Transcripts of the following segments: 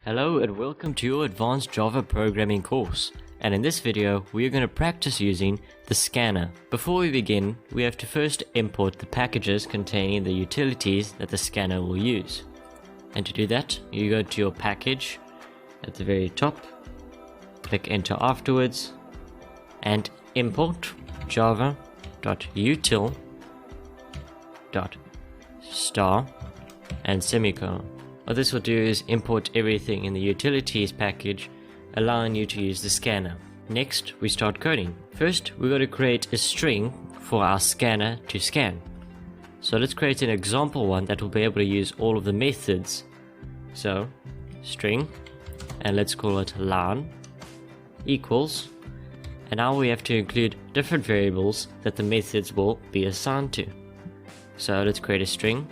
Hello and welcome to your Advanced Java Programming course, and in this video we are going to practice using the scanner. Before we begin, we have to first import the packages containing the utilities that the scanner will use. And to do that, you go to your package at the very top, click enter afterwards, and import java.util.star and semicolon. What this will do is import everything in the utilities package, allowing you to use the scanner. Next, we start coding. First, we're going to create a string for our scanner to scan. So let's create an example one that will be able to use all of the methods. So, string, and let's call it line, equals, and now we have to include different variables that the methods will be assigned to. So let's create a string,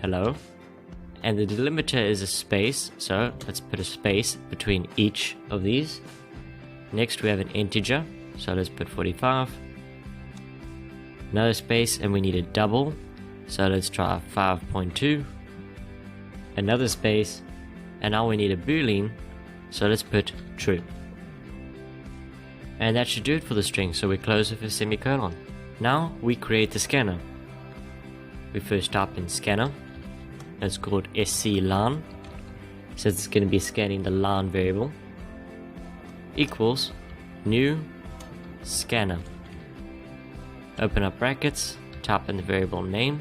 hello, and the delimiter is a space, so let's put a space between each of these. Next we have an integer, so let's put 45, another space, and we need a double, so let's try 5.2, another space, and now we need a boolean, so let's put true. And that should do it for the string, so we close with a semicolon. Now we create the scanner. We first type in scanner. Let's call it scLine, since it's going to be scanning the line variable, equals new scanner. Open up brackets, type in the variable name,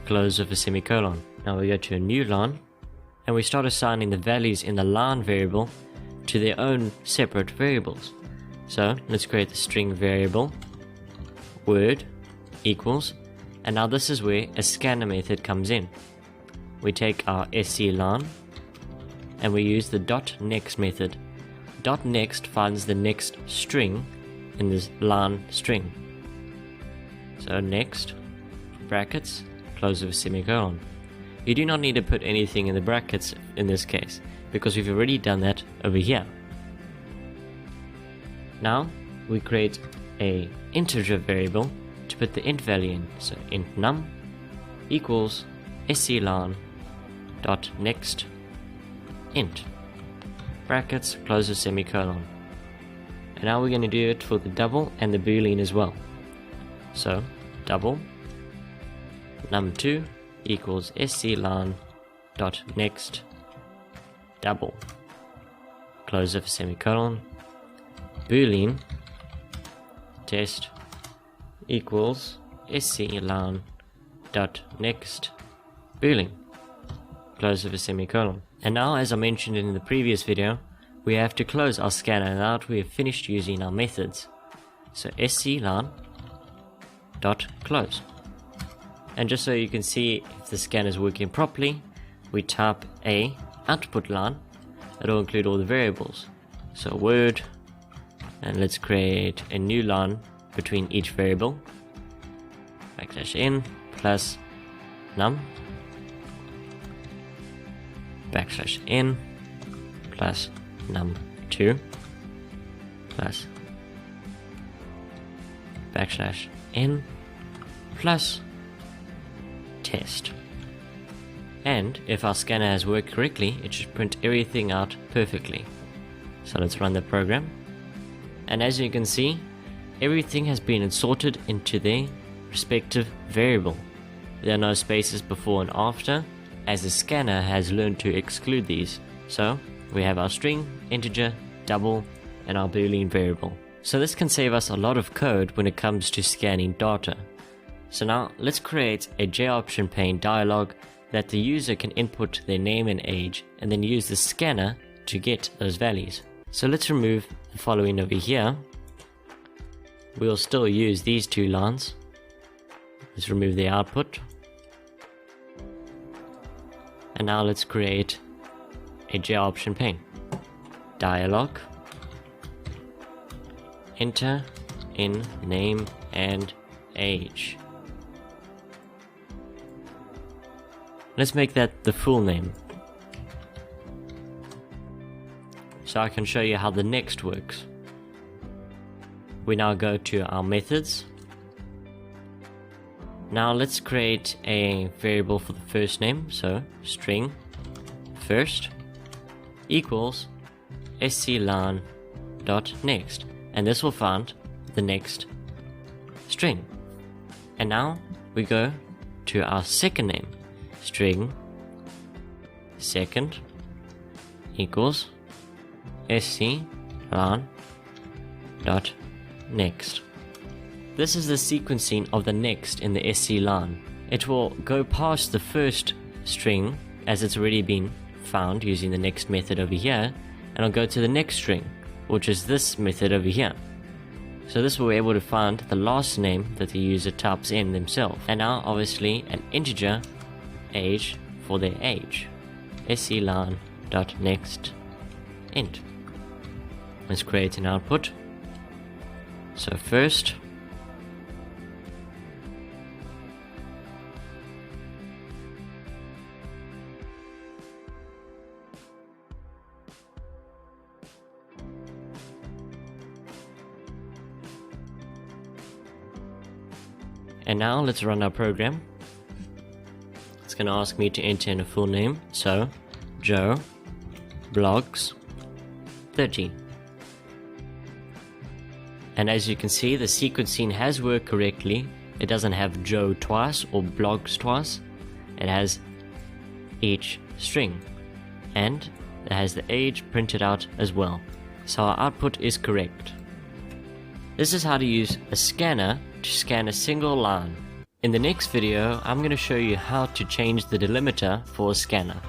close with a semicolon. Now we go to a new line, and we start assigning the values in the line variable to their own separate variables. So let's create the string variable word equals, and now this is where a scanner method comes in. We take our scLine and we use the .next method. .next finds the next string in this line string. So next, brackets, close with a semicolon. You do not need to put anything in the brackets in this case, because we've already done that over here. Now we create a integer variable to put the int value in. So int num equals scLine dot next int, brackets, close a semicolon. And now we're going to do it for the double and the boolean as well. So double num2 equals scLine dot next double, close of a semicolon, boolean test equals scLine dot next boolean, close of a semicolon. And now, as I mentioned in the previous video, we have to close our scanner now that we have finished using our methods. So scLine dot close. And just so you can see if the scanner is working properly, we type a output line that will include all the variables. So word, and let's create a new line between each variable, \n plus num \n plus num2 plus \n plus test. And if our scanner has worked correctly, it should print everything out perfectly. So let's run the program. And as you can see, everything has been sorted into their respective variable. There are no spaces before and after, as the scanner has learned to exclude these. So we have our string, integer, double, and our boolean variable. So this can save us a lot of code when it comes to scanning data. So now let's create a JOption pane dialog that the user can input their name and age, and then use the scanner to get those values. So let's remove the following over here. We'll still use these two lines. Let's remove the output. And now let's create a JOption pane. Dialog. Enter in name and age. Let's make that the full name, so I can show you how the next works. We now go to our methods. Now let's create a variable for the first name, so string first, equals sclan dot next, and this will find the next string. And now we go to our second name, string second equals sclan dot next. This is the sequencing of the next in the sclan. It will go past the first string as it's already been found using the next method over here, and it'll go to the next string, which is this method over here. So this will be able to find the last name that the user types in themselves. And now obviously an integer age for their age. sclan dot next int. Let's create an output. So first and now let's run our program. It's going to ask me to enter in a full name, so Joe Blogs 30. And as you can see, the sequencing has worked correctly. It doesn't have Joe twice or blogs twice. It has each string, and it has the age printed out as well. So our output is correct. This is how to use a scanner to scan a single line. In the next video, I'm going to show you how to change the delimiter for a scanner.